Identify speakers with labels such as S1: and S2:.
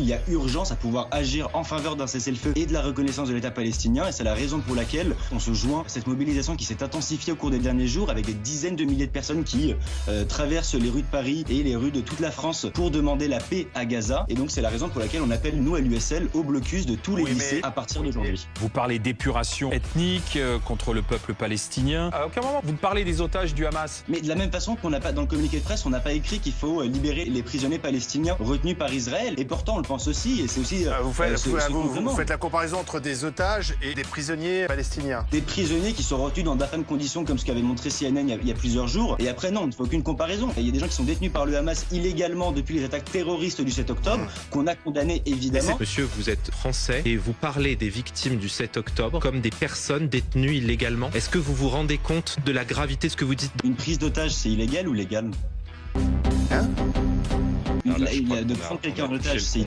S1: il y a urgence à pouvoir agir en faveur d'un cessez-le-feu et de la reconnaissance de l'État palestinien. Et c'est la raison pour laquelle on se joint à cette mobilisation qui s'est intensifiée au cours des derniers jours, avec des dizaines de milliers de personnes qui traversent les rues de Paris et les rues de toute la France pour demander la paix à Gaza. Et donc c'est la raison pour laquelle on appelle, nous à l'USL, au blocus de tous les lycées à partir d'aujourd'hui.
S2: Vous parlez d'épuration ethnique contre le peuple palestinien. À aucun moment vous ne parlez des otages du Hamas.
S1: Mais de la même façon qu'on n'a pas, dans le communiqué de presse, on n'a pas écrit qu'il faut libérer les prisonniers palestiniens retenus par Israël. Et pourtant on le pense aussi, et c'est aussi
S3: vous faites la comparaison entre des otages et des prisonniers palestiniens.
S1: Des prisonniers qui sont retenus dans d'infâmes conditions, comme ce qu'avait montré CNN il y a plusieurs jours. Et après non, il ne faut aucune comparaison. Il y a des gens qui sont détenus par le Hamas illégalement depuis les attaques terroristes du 7 octobre, qu'on a condamné évidemment.
S4: Monsieur, vous êtes français et vous parlez des victimes du 7 octobre comme des personnes détenues illégalement. Est-ce que vous vous rendez compte de la gravité de ce que vous dites?
S1: Une prise d'otage, c'est illégal ou légal?
S4: Hein?
S1: De prendre quelqu'un en otage, c'est